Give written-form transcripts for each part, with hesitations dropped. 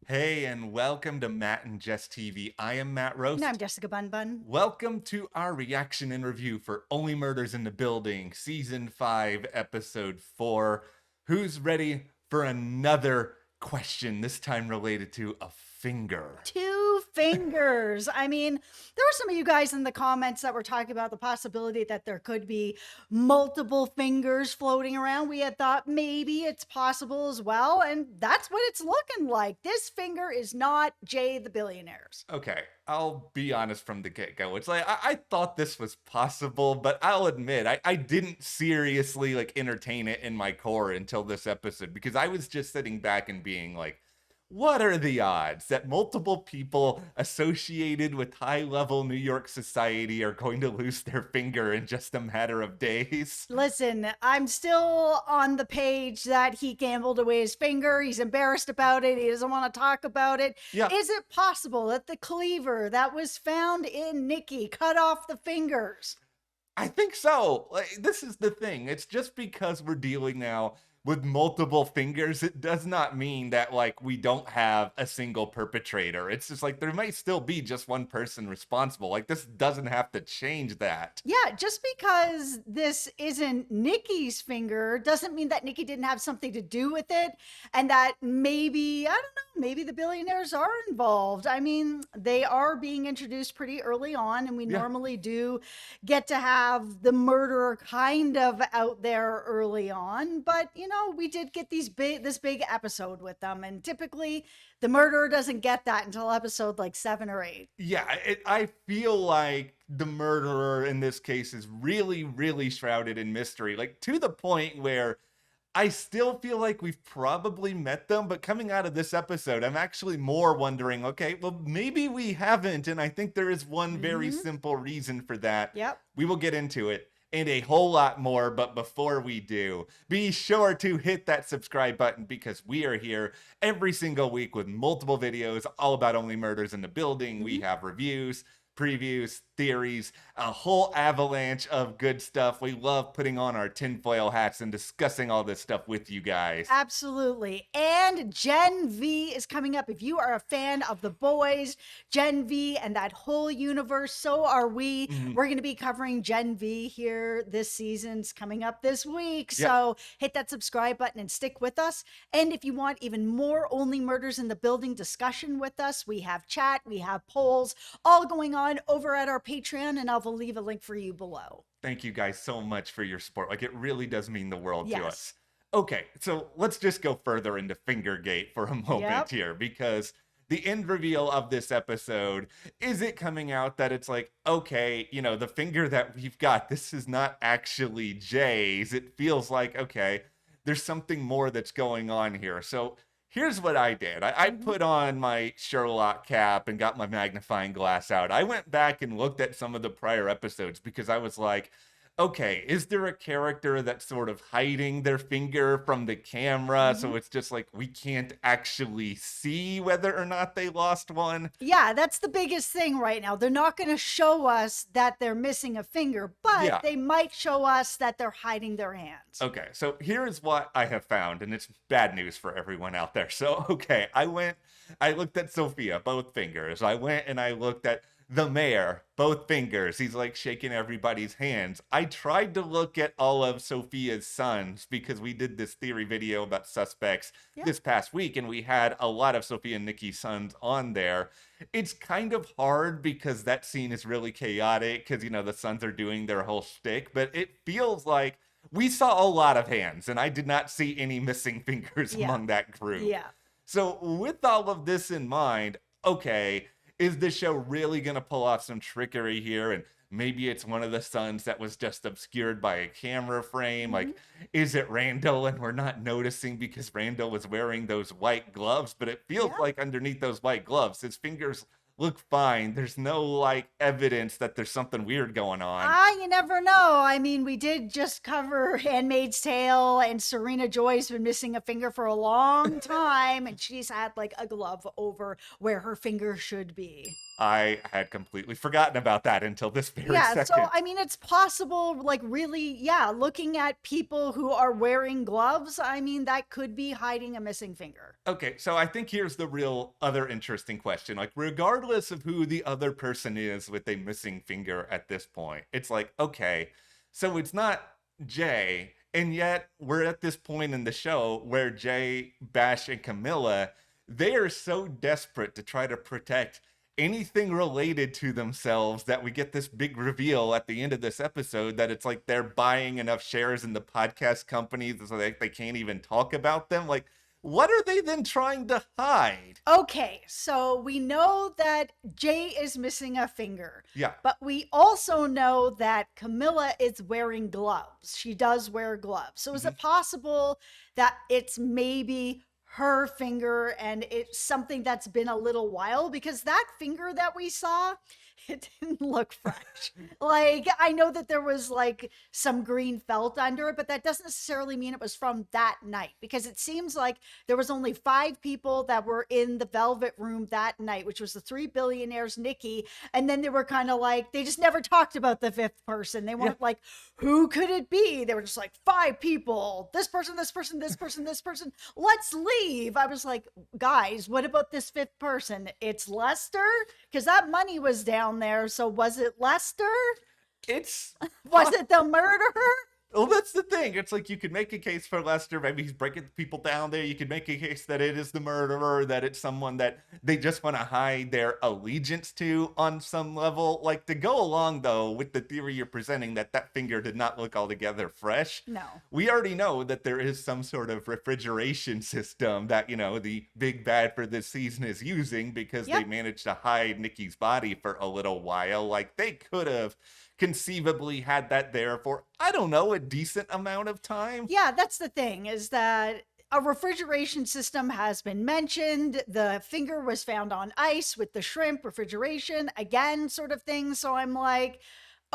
Hey, and welcome to Matt and Jess TV. I am Matt Roast. And I'm Jessica Bun Bun. Welcome to our reaction and review for Only Murders in the Building, Season 5, Episode 4. Who's ready for another question, this time related to a finger? 2 fingers. I mean, there were some of you guys in the comments that were talking about the possibility that there could be multiple fingers floating around. We had thought maybe it's possible as well. And that's what it's looking like. This finger is not Jay the Billionaire's. Okay, I'll be honest from the get-go. It's like, I thought this was possible, but I'll admit, I didn't seriously, entertain it in my core until this episode, because I was just sitting back and being like, what are the odds that multiple people associated with high-level New York society are going to lose their finger in just a matter of days? Listen, I'm still on the page that he gambled away his finger. He's embarrassed about it. He doesn't want to talk about it. Yeah. Is it possible that the cleaver that was found in Nikki cut off the fingers? I think so. This is the thing. It's just because we're dealing now with multiple fingers, it does not mean that we don't have a single perpetrator. It's just there might still be just one person responsible. This doesn't have to change that. Yeah, just because this isn't Nikki's finger doesn't mean that Nikki didn't have something to do with it, and that maybe, I don't know, maybe the billionaires are involved. I mean, they are being introduced pretty early on, and we normally do get to have the murderer kind of out there early on, but we did get this big episode with them, and typically the murderer doesn't get that until episode 7 or 8. Yeah, I feel like the murderer in this case is really, really shrouded in mystery, to the point where I still feel like we've probably met them, but coming out of this episode, I'm actually more wondering, okay, well, maybe we haven't, and I think there is one very simple reason for that. Yep. We will get into it and a whole lot more, but before we do, be sure to hit that subscribe button, because we are here every single week with multiple videos all about Only Murders in the Building. We have reviews, previews, theories, a whole avalanche of good stuff. We love putting on our tinfoil hats and discussing all this stuff with you guys. Absolutely. And Gen V is coming up. If you are a fan of The Boys, Gen V, and that whole universe, so are we. We're going to be covering Gen V here this season's coming up this week. So hit that subscribe button and stick with us. And if you want even more Only Murders in the Building discussion with us, we have chat, we have polls, all going on over at our Patreon, and I'll leave a link for you below. Thank you guys so much for your support. It really does mean the world to Yes. us. Okay, so let's just go further into Fingergate for a moment here, because the end reveal of this episode is it coming out that it's okay, the finger that we've got, this is not actually Jay's. It feels like, okay, there's something more that's going on here. So here's what I did. I put on my Sherlock cap and got my magnifying glass out. I went back and looked at some of the prior episodes, because I was like, okay, is there a character that's sort of hiding their finger from the camera? So it's just we can't actually see whether or not they lost one. Yeah, that's the biggest thing right now. They're not going to show us that they're missing a finger, but they might show us that they're hiding their hands. Okay, so here's what I have found, and it's bad news for everyone out there. So, okay, I looked at Sophia, both fingers. I went and I looked at the mayor, both fingers. He's shaking everybody's hands. I tried to look at all of Sophia's sons, because we did this theory video about suspects this past week, and we had a lot of Sophia and Nikki's sons on there. It's kind of hard because that scene is really chaotic, because, the sons are doing their whole shtick, but it feels like we saw a lot of hands, and I did not see any missing fingers among that group. Yeah. So with all of this in mind, okay, is the show really going to pull off some trickery here? And maybe it's one of the sons that was just obscured by a camera frame. Is it Randall and we're not noticing because Randall was wearing those white gloves? But it feels like underneath those white gloves, his fingers look fine. There's no like evidence that there's something weird going on. You never know. I mean, we did just cover Handmaid's Tale, and Serena Joy's been missing a finger for a long time, and she's had like a glove over where her finger should be. I had completely forgotten about that until this very Yeah, second. so I mean, it's possible, like, really, yeah, looking at people who are wearing gloves, I mean, that could be hiding a missing finger. Okay, so I think here's the real other interesting question. Like, regardless of who the other person is with a missing finger at this point, it's like, okay, so it's not Jay, and yet we're at this point in the show where Jay, Bash, and Camilla, they are so desperate to try to protect anything related to themselves that we get this big reveal at the end of this episode that it's like they're buying enough shares in the podcast company so they can't even talk about them. Like, what are they then trying to hide? Okay, so we know that Jay is missing a finger. Yeah. But we also know that Camilla is wearing gloves. She does wear gloves. So is it possible that it's maybe her finger and it's something that's been a little while? Because that finger that we saw, it didn't look fresh. Like, I know that there was like some green felt under it, but that doesn't necessarily mean it was from that night, because it seems like there was only 5 people that were in the Velvet Room that night, which was the 3 billionaires, Nikki, and then they were kind of like, they just never talked about the 5th person. They weren't like, who could it be? They were just like, 5 people, this person, this person, this person, this person, let's leave. I was like, guys, what about this 5th person? It's Lester, because that money was down there. So was it Lester? Was it the murderer? Well, that's the thing. It's like you could make a case for Lester. Maybe he's breaking people down there. You could make a case that it is the murderer, that it's someone that they just want to hide their allegiance to on some level. Like, to go along, though, with the theory you're presenting that that finger did not look altogether fresh. No. We already know that there is some sort of refrigeration system that, you know, the big bad for this season is using because they managed to hide Nikki's body for a little while. Like, they could have conceivably had that there for, I don't know, a decent amount of time. Yeah, that's the thing, is that a refrigeration system has been mentioned. The finger was found on ice with the shrimp refrigeration, again, sort of thing. So I'm like,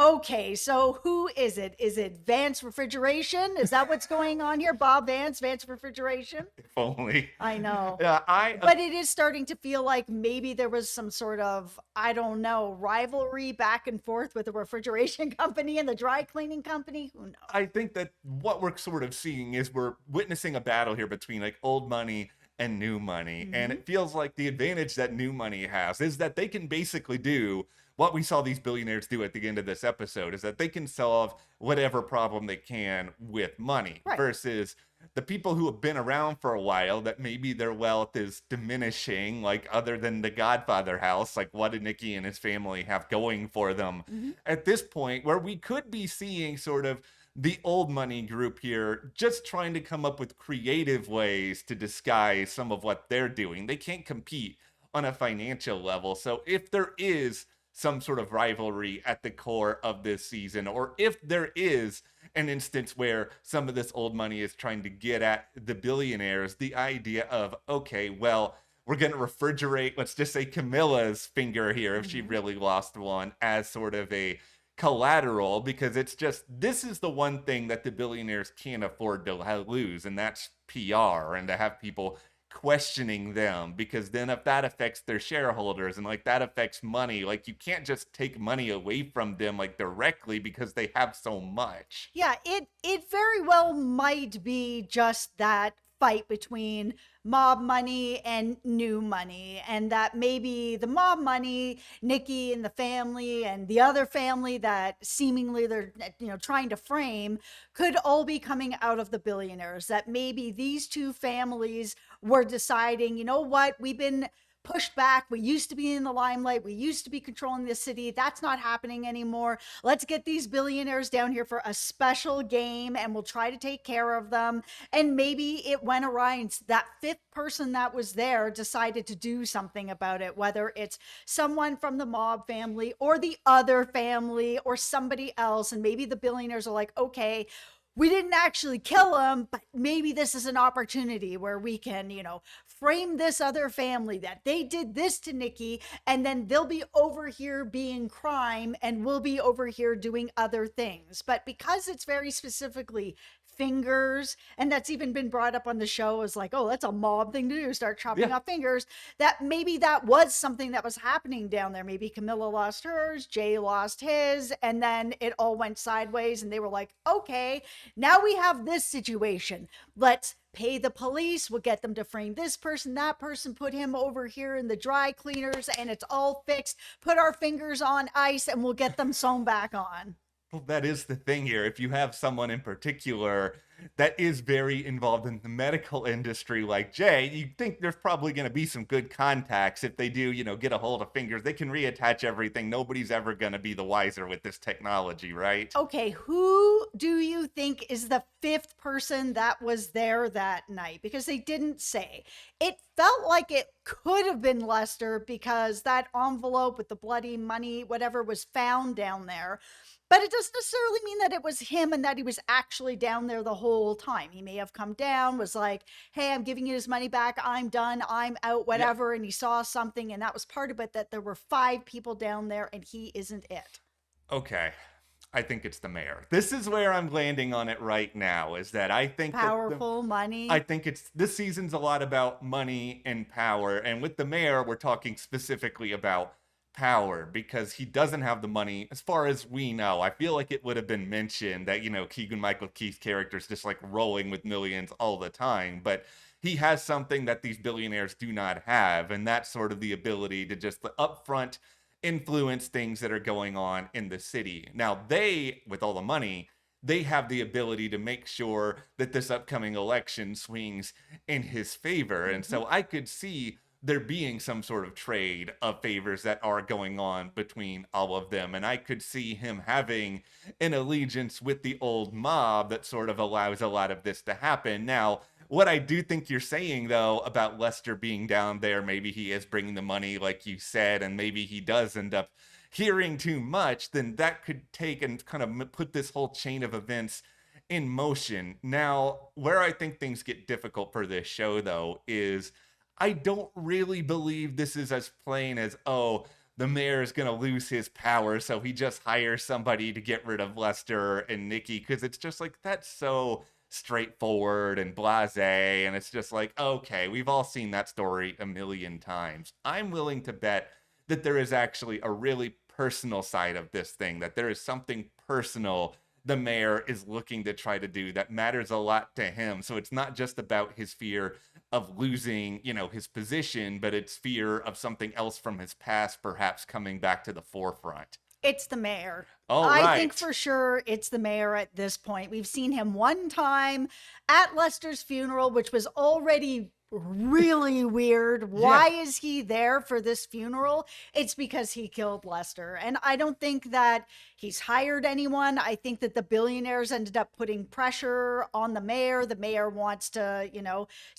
okay, so who is it? Is it Vance Refrigeration? Is that what's going on here? Bob Vance, Vance Refrigeration? If only. I know. Yeah, But it is starting to feel like maybe there was some sort of, I don't know, rivalry back and forth with the refrigeration company and the dry cleaning company. Who knows? I think that what we're sort of seeing is we're witnessing a battle here between like old money and new money. And it feels like the advantage that new money has is that they can basically do what we saw these billionaires do at the end of this episode, is that they can solve whatever problem they can with money, versus the people who have been around for a while that maybe their wealth is diminishing, like other than the Godfather house, like what did Nikki and his family have going for them at this point, where we could be seeing sort of the old money group here just trying to come up with creative ways to disguise some of what they're doing. They can't compete on a financial level. So if there is some sort of rivalry at the core of this season, or if there is an instance where some of this old money is trying to get at the billionaires, the idea of, okay, well, we're going to refrigerate, let's just say Camilla's finger here, if she really lost one, as sort of a collateral, because it's just, this is the one thing that the billionaires can't afford to lose, and that's PR, and to have people questioning them, because then if that affects their shareholders and like that affects money, like you can't just take money away from them like directly because they have so much. Yeah, it very well might be just that fight between mob money and new money, and that maybe the mob money, Nikki and the family and the other family that seemingly they're, you know, trying to frame, could all be coming out of the billionaires. That maybe these two families were deciding, you know what, we've been pushed back. We used to be in the limelight. We used to be controlling the city. That's not happening anymore. Let's get these billionaires down here for a special game, and we'll try to take care of them. And maybe it went awry, and that 5th person that was there decided to do something about it, whether it's someone from the mob family or the other family or somebody else. And maybe the billionaires are like, okay, we didn't actually kill him, but maybe this is an opportunity where we can, you know, frame this other family that they did this to Nikki, and then they'll be over here being crime and we'll be over here doing other things. But because it's very specifically fingers, and that's even been brought up on the show as like, oh, that's a mob thing to do, start chopping off fingers, that maybe that was something that was happening down there. Maybe Camilla lost hers, Jay lost his, and then it all went sideways and they were like, okay, now we have this situation, let's pay the police, we'll get them to frame this person, that person, put him over here in the dry cleaners, and it's all fixed, put our fingers on ice and we'll get them sewn back on. Well, that is the thing here. If you have someone in particular that is very involved in the medical industry like Jay, you'd think there's probably going to be some good contacts. If they do, get a hold of fingers, they can reattach everything. Nobody's ever going to be the wiser with this technology, right? Okay, who do you think is the fifth person that was there that night? Because they didn't say. It felt like it could have been Lester because that envelope with the bloody money, whatever, was found down there. But it doesn't necessarily mean that it was him and that he was actually down there the whole time. He may have come down, was like, hey, I'm giving you his money back. I'm done. I'm out, whatever. And he saw something. And that was part of it, that there were 5 people down there and he isn't it. Okay. I think it's the mayor. This is where I'm landing on it right now, is that I think powerful money. I think this season's a lot about money and power. And with the mayor, we're talking specifically about power, because he doesn't have the money as far as we know. I feel like it would have been mentioned that, Keegan-Michael Key's character's just like rolling with millions all the time, but he has something that these billionaires do not have, and that's sort of the ability to just upfront influence things that are going on in the city. Now they, with all the money, they have the ability to make sure that this upcoming election swings in his favor. And so I could see there being some sort of trade of favors that are going on between all of them. And I could see him having an allegiance with the old mob that sort of allows a lot of this to happen. Now, what I do think you're saying, though, about Lester being down there, maybe he is bringing the money, like you said, and maybe he does end up hearing too much, then that could take and kind of put this whole chain of events in motion. Now, where I think things get difficult for this show, though, is I don't really believe this is as plain as, oh, the mayor is going to lose his power, so he just hires somebody to get rid of Lester and Nikki, because it's just like, that's so straightforward and blasé, and it's just like, okay, we've all seen that story a million times. I'm willing to bet that there is actually a really personal side of this thing, that there is something personal the mayor is looking to try to do that matters a lot to him. So it's not just about his fear of losing, his position, but it's fear of something else from his past perhaps coming back to the forefront. It's the mayor. All I right. think for sure it's the mayor at this point. We've seen him one time at Lester's funeral, which was already really weird. Why is he there for this funeral? It's because he killed Lester. And I don't think that he's hired anyone. I think that the billionaires ended up putting pressure on the mayor. The mayor wants to,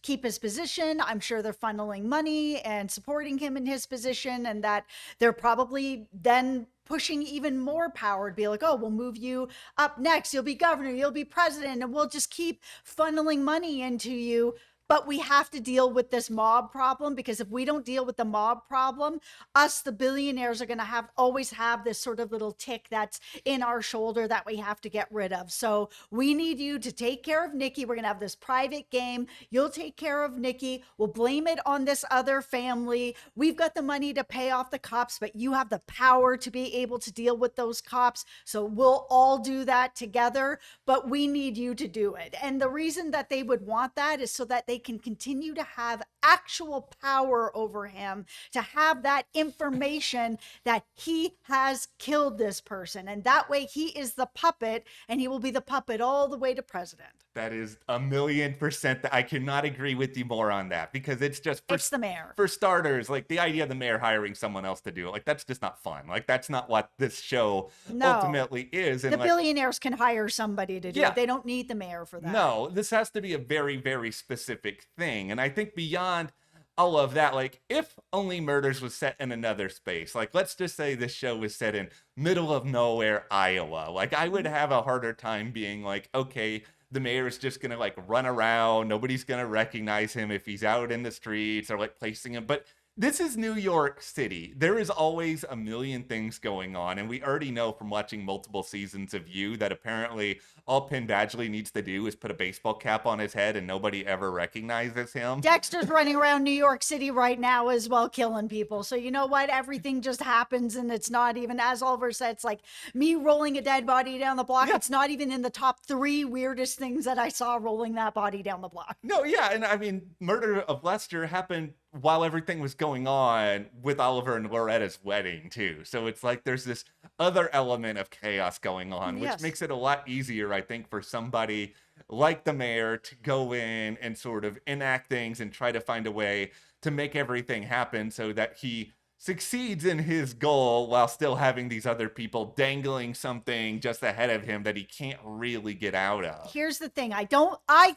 keep his position. I'm sure they're funneling money and supporting him in his position, and that they're probably then pushing even more power to be like, oh, we'll move you up next. You'll be governor, you'll be president, and we'll just keep funneling money into you. But we have to deal with this mob problem, because if we don't deal with the mob problem, us, the billionaires, are going to always have this sort of little tick that's in our shoulder that we have to get rid of. So we need you to take care of Nikki. We're going to have this private game. You'll take care of Nikki. We'll blame it on this other family. We've got the money to pay off the cops, but you have the power to be able to deal with those cops. So we'll all do that together, but we need you to do it. And the reason that they would want that is so that they can continue to have actual power over him, to have that information that he has killed this person. And that way he is the puppet, and he will be the puppet all the way to president. That is 1,000,000%. I cannot agree with you more on that, because it's just it's the mayor. For starters, like the idea of the mayor hiring someone else to do it, like that's just not fun. Like that's not what this show ultimately is. And the billionaires can hire somebody to do it. They don't need the mayor for that. No, this has to be a very, very specific thing. And I think beyond all of that, like if Only Murders was set in another space, like let's just say this show was set in middle of nowhere Iowa, like I would have a harder time being like, okay, the mayor is just gonna like run around. Nobody's gonna recognize him if he's out in the streets or like placing him. But this is New York City. There is always a million things going on. And we already know from watching multiple seasons of You that apparently all Penn Badgley needs to do is put a baseball cap on his head and nobody ever recognizes him. Dexter's running around New York City right now as well, killing people. So you know what? Everything just happens, and it's not even, as Oliver said, it's like me rolling a dead body down the block. Yeah. It's not even in the top 3 weirdest things that I saw rolling that body down the block. No, yeah. And I mean, murder of Lester happened while everything was going on with Oliver and Loretta's wedding too. So it's like there's this other element of chaos going on, which makes it a lot easier, I think, for somebody like the mayor to go in and sort of enact things and try to find a way to make everything happen so that he succeeds in his goal while still having these other people dangling something just ahead of him that he can't really get out of. Here's the thing. I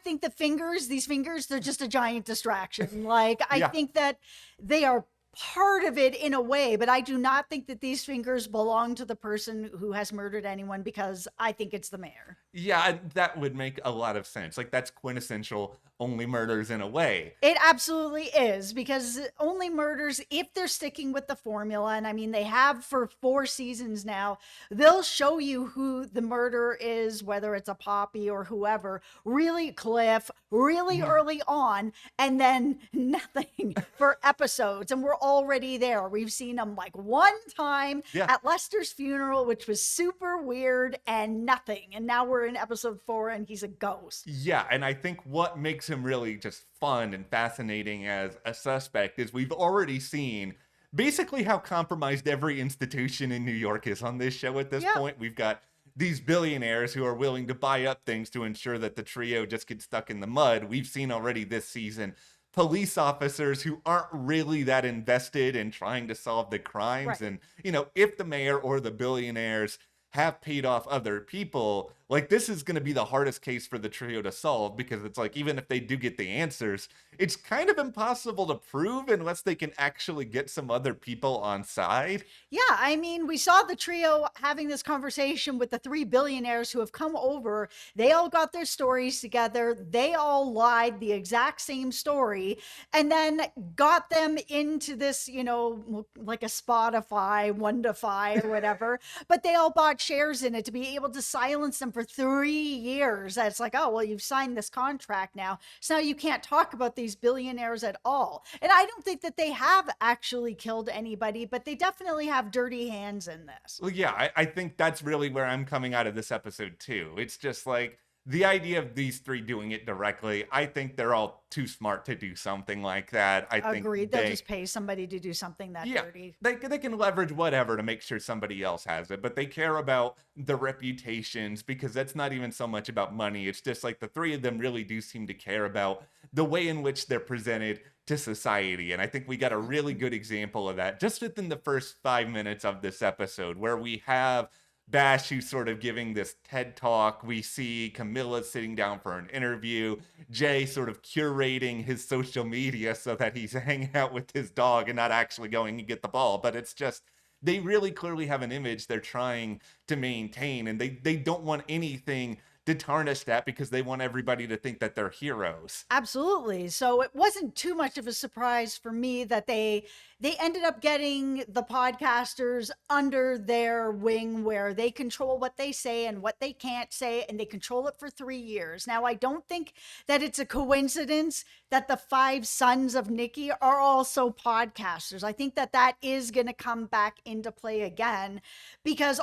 think these fingers, they're just a giant distraction. Like, I think that they are part of it in a way, but I do not think that these fingers belong to the person who has murdered anyone, because I think it's the mayor. Yeah, that would make a lot of sense. Like, that's quintessential Only Murders in a way. It absolutely is, because Only Murders, if they're sticking with the formula, and I mean, they have for 4 seasons now, they'll show you who the murderer is, whether it's a Poppy or whoever, really Cliff, really early on, and then nothing for episodes. And we're already there. We've seen him like one time at Lester's funeral, which was super weird, and nothing. And now we're in episode 4 and he's a ghost. Yeah, and I think what makes him really just fun and fascinating as a suspect is we've already seen basically how compromised every institution in New York is on this show at this point. We've got these billionaires who are willing to buy up things to ensure that the trio just gets stuck in the mud. We've seen already this season police officers who aren't really that invested in trying to solve the crimes. And, you know, if the mayor or the billionaires have paid off other people, like, this is going to be the hardest case for the trio to solve, because it's like, even if they do get the answers, it's kind of impossible to prove unless they can actually get some other people on side. Yeah, I mean, we saw the trio having this conversation with the 3 billionaires who have come over. They all got their stories together. They all lied the exact same story, and then got them into this, you know, like a Spotify, Wonderfy or whatever, but they all bought shares in it to be able to silence them for 3 years. That's like, oh, well, you've signed this contract now, so now you can't talk about these billionaires at all. And I don't think that they have actually killed anybody, but they definitely have dirty hands in this. Well, yeah, I think that's really where I'm coming out of this episode too. It's just like, the idea of these 3 doing it directly, I think they're all too smart to do something like that. I think agreed. They'll just pay somebody to do something that dirty. They can leverage whatever to make sure somebody else has it, but they care about the reputations, because that's not even so much about money. It's just like the 3 of them really do seem to care about the way in which they're presented to society. And I think we got a really good example of that just within the first 5 minutes of this episode, where we have Bash, who's sort of giving this TED talk. We see Camilla sitting down for an interview. Jay sort of curating his social media so that he's hanging out with his dog and not actually going to get the ball. But it's just, they really clearly have an image they're trying to maintain, and they don't want anything to tarnish that, because they want everybody to think that they're heroes. Absolutely. So it wasn't too much of a surprise for me that they ended up getting the podcasters under their wing, where they control what they say and what they can't say, and they control it for 3 years. Now, I don't think that it's a coincidence that the 5 sons of Nikki are also podcasters. I think that is going to come back into play again, because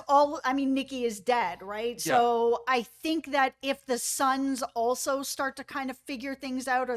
Nikki is dead, right? Yeah. So I think that if the sons also start to kind of figure things out,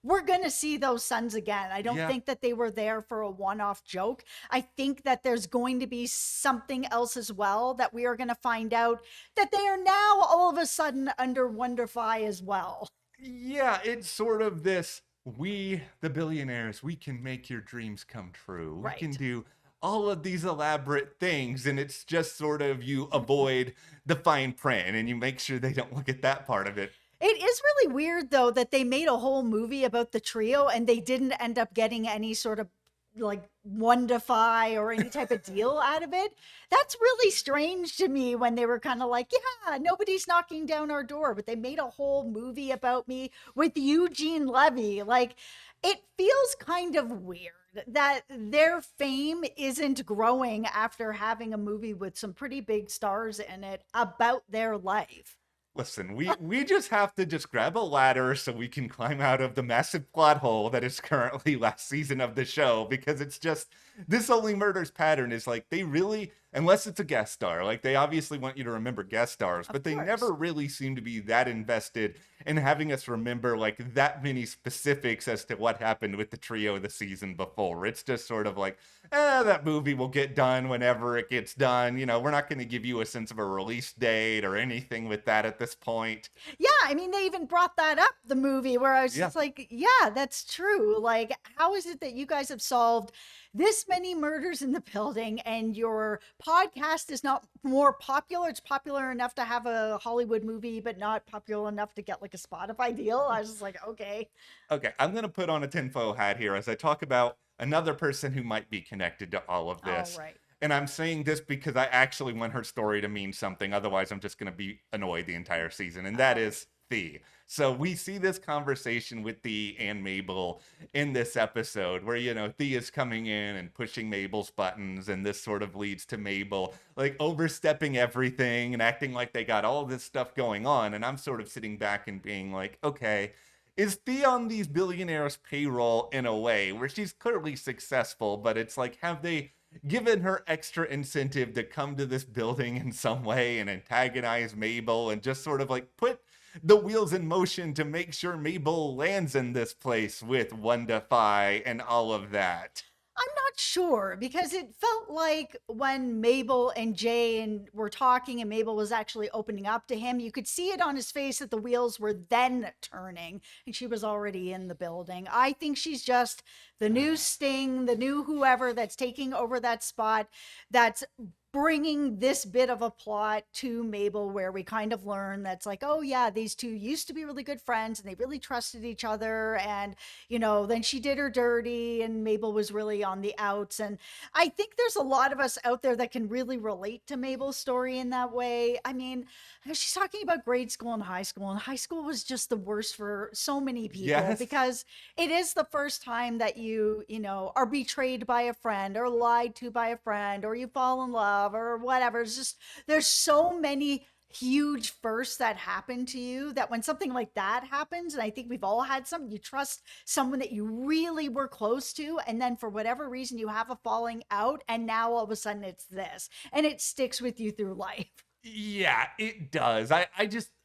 we're going to see those sons again. I don't think that they were there for a one-off joke. I think that there's going to be something else as well, that we are going to find out that they are now all of a sudden under Wonderfy as well. Yeah, it's sort of this, we, the billionaires, we can make your dreams come true. Right. We can do all of these elaborate things, and it's just sort of, you avoid the fine print and you make sure they don't look at that part of it. It is really weird, though, that they made a whole movie about the trio and they didn't end up getting any sort of like wondify or any type of deal out of it. That's really strange to me when they were kind of like, yeah, nobody's knocking down our door, but they made a whole movie about me with Eugene Levy. Like, it feels kind of weird that their fame isn't growing after having a movie with some pretty big stars in it about their life. Listen, we just have to just grab a ladder so we can climb out of the massive plot hole that is currently last season of the show, because it's just this Only Murders pattern is like they really, unless it's a guest star, like they obviously want you to remember guest stars, but they never really seem to be that invested in having us remember like that many specifics as to what happened with the trio the season before. It's just sort of like, that movie will get done whenever it gets done. You know, we're not going to give you a sense of a release date or anything with that at this point. Yeah, I mean, they even brought that up, the movie, where I was Yeah. just like, yeah, that's true. Like, how is it that you guys have solved this many murders in the building and your podcast is not more popular? It's popular enough to have a Hollywood movie, but not popular enough to get like a Spotify deal. I was just like, okay. Okay, I'm going to put on a tinfoil hat here as I talk about another person who might be connected to all of All this. right. And I'm saying this because I actually want her story to mean something. Otherwise, I'm just going to be annoyed the entire season. And that is Thea. So we see this conversation with Thea and Mabel in this episode where, you know, Thea's coming in and pushing Mabel's buttons. And this sort of leads to Mabel like overstepping everything and acting like they got all this stuff going on. And I'm sort of sitting back and being like, okay, is Thea on these billionaires' payroll in a way where she's clearly successful, but it's like, have they given her extra incentive to come to this building in some way and antagonize Mabel and just sort of like put the wheels in motion to make sure Mabel lands in this place with Wondify and all of that? I'm not sure because it felt like when Mabel and Jay and were talking and Mabel was actually opening up to him, you could see it on his face that the wheels were then turning and she was already in the building. I think she's just the new Sting, the new whoever that's taking over that spot, that's bringing this bit of a plot to Mabel where we kind of learn that's like, oh yeah, these two used to be really good friends and they really trusted each other. And, you know, then she did her dirty and Mabel was really on the outs. And I think there's a lot of us out there that can really relate to Mabel's story in that way. I mean, she's talking about grade school and high school was just the worst for so many people. Yes. Because it is the first time that you know, are betrayed by a friend or lied to by a friend or you fall in love or whatever. It's just, there's so many huge firsts that happen to you that when something like that happens, and I think we've all had some, you trust someone that you really were close to, and then for whatever reason you have a falling out, and now all of a sudden it's this, and it sticks with you through life. Yeah, it does.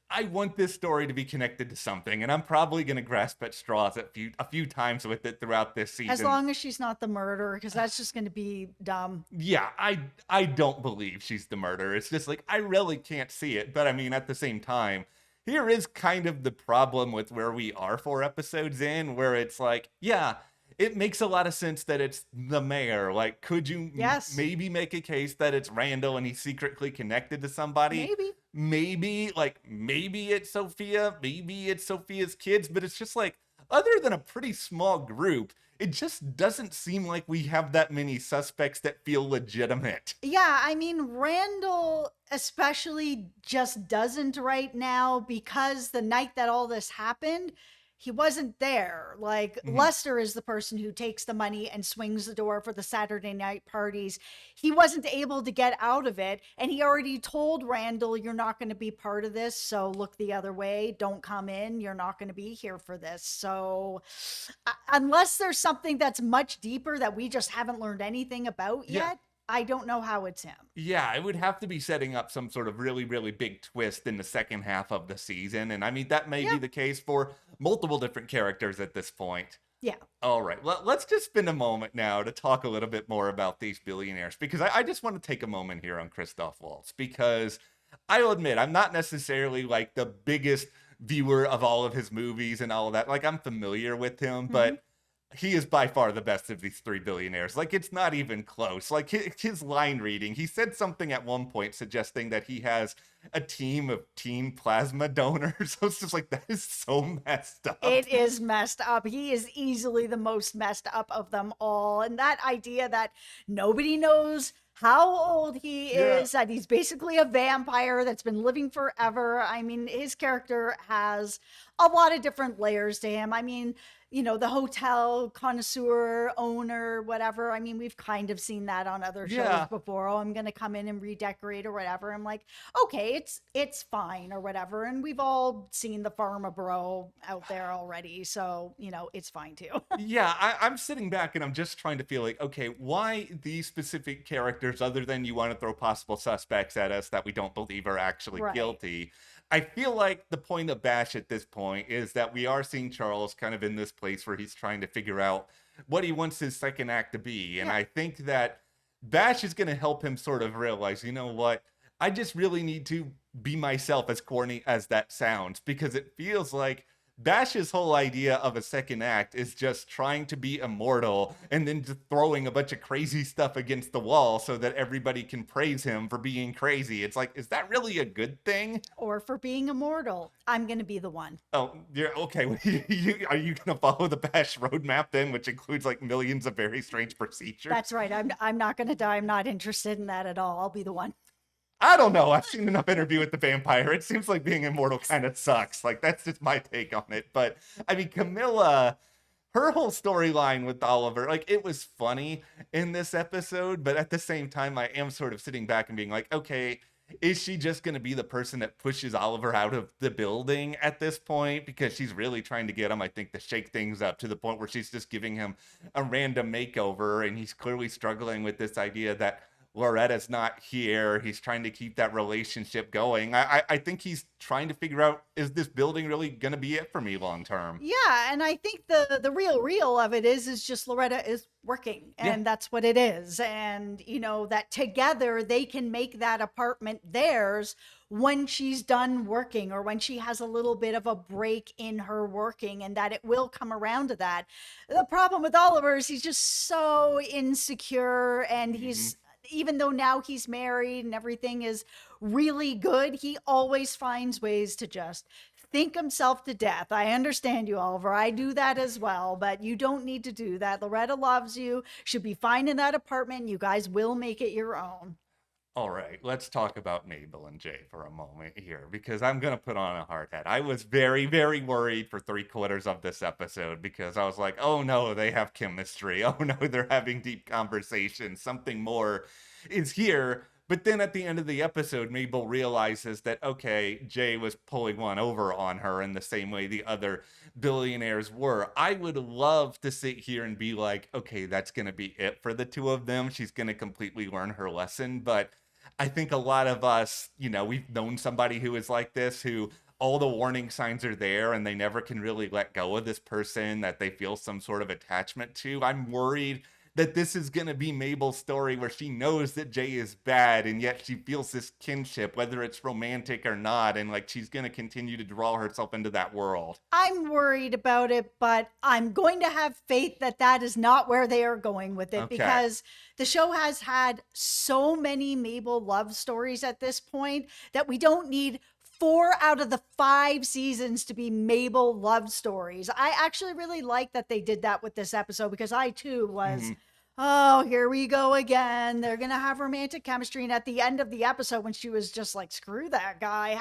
I want this story to be connected to something, and I'm probably going to grasp at straws a few times with it throughout this season. As long as she's not the murderer, because that's just going to be dumb. Yeah, I don't believe she's the murderer. It's just like I really can't see it. But I mean, at the same time, here is kind of the problem with where we are 4 episodes in, where it's like, yeah, it makes a lot of sense that it's the mayor. Like, could you maybe make a case that it's Randall and he's secretly connected to somebody? Maybe it's Sophia, maybe it's Sophia's kids, but it's just like, other than a pretty small group, it just doesn't seem like we have that many suspects that feel legitimate. Yeah, I mean, Randall especially just doesn't right now because the night that all this happened, he wasn't there. Like, Lester is the person who takes the money and swings the door for the Saturday night parties. He wasn't able to get out of it. And he already told Randall, you're not going to be part of this. So look the other way. Don't come in. You're not going to be here for this. So unless there's something that's much deeper that we just haven't learned anything about yet, I don't know how it's him. Yeah, it would have to be setting up some sort of really, really big twist in the second half of the season. And I mean, that may be the case for multiple different characters at this point. Yeah. All right. Well, let's just spend a moment now to talk a little bit more about these billionaires, because I just want to take a moment here on Christoph Waltz, because I'll admit I'm not necessarily like the biggest viewer of all of his movies and all of that. Like, I'm familiar with him, but he is by far the best of these three billionaires. Like, it's not even close. Like, his line reading, he said something at one point suggesting that he has a team of teen plasma donors. I was just like, that is so messed up. It is messed up. He is easily the most messed up of them all. And that idea that nobody knows how old he is, that he's basically a vampire that's been living forever. I mean, his character has a lot of different layers to him. I mean, you know, the hotel connoisseur owner, whatever. I mean, we've kind of seen that on other shows before. Oh, I'm going to come in and redecorate or whatever. I'm like, okay, it's fine or whatever. And we've all seen the Pharma Bro out there already. So, you know, it's fine too. Yeah, I'm sitting back and I'm just trying to feel like, okay, why these specific characters, other than you want to throw possible suspects at us that we don't believe are actually guilty? I feel like the point of Bash at this point is that we are seeing Charles kind of in this place where he's trying to figure out what he wants his second act to be. And I think that Bash is going to help him sort of realize, you know what? I just really need to be myself, as corny as that sounds, because it feels like Bash's whole idea of a second act is just trying to be immortal and then just throwing a bunch of crazy stuff against the wall so that everybody can praise him for being crazy. It's like, is that really a good thing? Or for being immortal? I'm going to be the one. Oh, you're okay. Are you going to follow the Bash roadmap then, which includes like millions of very strange procedures? That's right. I'm not going to die. I'm not interested in that at all. I'll be the one. I don't know. I've seen enough Interview with the Vampire. It seems like being immortal kind of sucks. Like, that's just my take on it. But, I mean, Camilla, her whole storyline with Oliver, like, it was funny in this episode. But at the same time, I am sort of sitting back and being like, okay, is she just going to be the person that pushes Oliver out of the building at this point? Because she's really trying to get him, I think, to shake things up to the point where she's just giving him a random makeover. And he's clearly struggling with this idea that Loretta's not here. He's trying to keep that relationship going. I think he's trying to figure out, is this building really going to be it for me long term? Yeah, and I think the real of it is just Loretta is working, and that's what it is. And you know that together they can make that apartment theirs when she's done working, or when she has a little bit of a break in her working, and that it will come around to that. The problem with Oliver is he's just so insecure, and he's, even though now he's married and everything is really good, he always finds ways to just think himself to death. I understand you, Oliver. I do that as well, but you don't need to do that. Loretta loves you, should be fine in that apartment. You guys will make it your own. All right, let's talk about Mabel and Jay for a moment here, because I'm going to put on a hard hat. I was very, very worried for 3/4 of this episode, because I was like, oh no, they have chemistry. Oh no, they're having deep conversations. Something more is here. But then at the end of the episode, Mabel realizes that, okay, Jay was pulling one over on her in the same way the other billionaires were. I would love to sit here and be like, okay, that's going to be it for the two of them. She's going to completely learn her lesson. But I think a lot of us, you know, we've known somebody who is like this, who all the warning signs are there and they never can really let go of this person that they feel some sort of attachment to. I'm worried that this is going to be Mabel's story, where she knows that Jay is bad and yet she feels this kinship, whether it's romantic or not, and like she's going to continue to draw herself into that world. I'm worried about it, but I'm going to have faith that that is not where they are going with it, because the show has had so many Mabel love stories at this point that we don't need 4 out of the 5 seasons to be Mabel love stories. I actually really like that they did that with this episode, because I too was, oh, here we go again. They're going to have romantic chemistry. And at the end of the episode, when she was just like, screw that guy.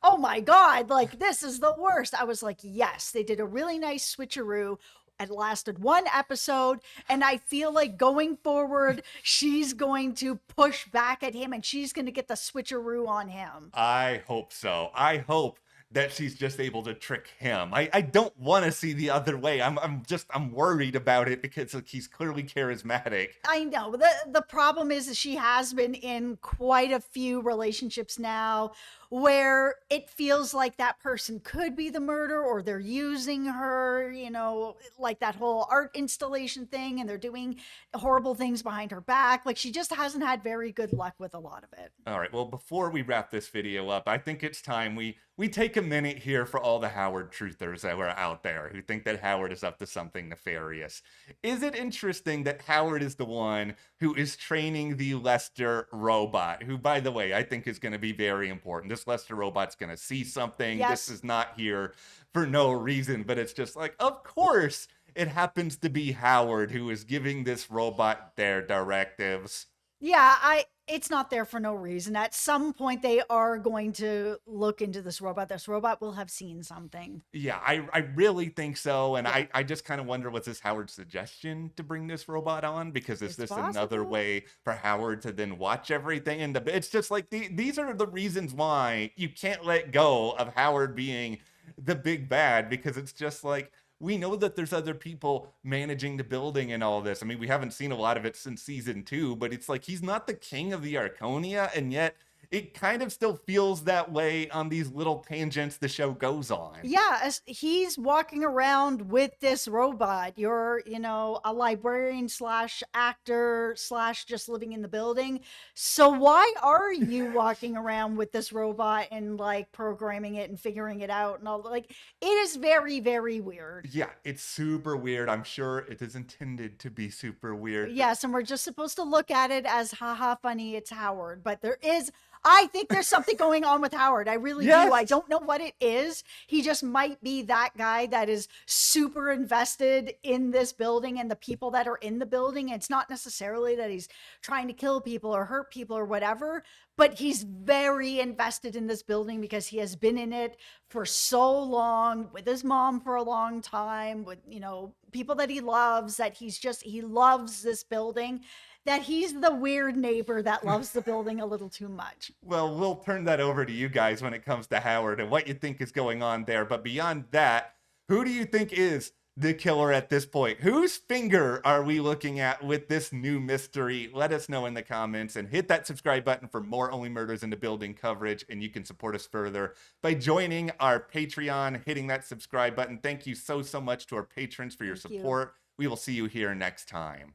Oh my God, like this is the worst. I was like, yes, they did a really nice switcheroo. It lasted 1 episode, and I feel like going forward, she's going to push back at him and she's going to get the switcheroo on him. I hope so. I hope that she's just able to trick him. I don't want to see the other way. I'm worried about it, because like, he's clearly charismatic. I know. The problem is that she has been in quite a few relationships now where it feels like that person could be the murderer, or they're using her, you know, like that whole art installation thing, and they're doing horrible things behind her back. Like, she just hasn't had very good luck with a lot of it. All right, well, before we wrap this video up, I think it's time we we take a minute here for all the Howard truthers that were out there who think that Howard is up to something nefarious. Is it interesting that Howard is the one who is training the Lester robot, who, by the way, I think is going to be very important? This Lester robot's going to see something. This Yes. is not here for no reason, but it's just like, of course, it happens to be Howard who is giving this robot their directives. Yeah, it's not there for no reason. At some point they are going to look into this robot. This robot will have seen something. Yeah, I really think so. And Yeah. I just kind of wonder, was this Howard's suggestion to bring this robot on? Because is It's this another possible. way for Howard to then watch everything? And it's just like these are the reasons why you can't let go of Howard being the big bad, because it's just like, we know that there's other people managing the building and all this. I mean, we haven't seen a lot of it since season 2, but it's like he's not the king of the Arconia, and yet it kind of still feels that way on these little tangents the show goes on. Yeah, as he's walking around with this robot. You're, a librarian slash actor slash just living in the building. So why are you walking around with this robot and like programming it and figuring it out and all? Like, it is very, very weird. Yeah, it's super weird. I'm sure it is intended to be super weird. Yes, and we're just supposed to look at it as haha funny, it's Howard. But I think there's something going on with Howard. I really do. I Yes. don't know what it is. He just might be that guy that is super invested in this building and the people that are in the building. It's not necessarily that he's trying to kill people or hurt people or whatever, but he's very invested in this building because he has been in it for so long, with his mom for a long time, with, people that he loves, that he loves this building, that he's the weird neighbor that loves the building a little too much. Well, we'll turn that over to you guys when it comes to Howard and what you think is going on there. But beyond that, who do you think is the killer at this point? Whose finger are we looking at with this new mystery? Let us know in the comments, and hit that subscribe button for more Only Murders in the Building coverage. And you can support us further by joining our Patreon, hitting that subscribe button. Thank you so much to our patrons for your Thank you. support. We will see you here next time.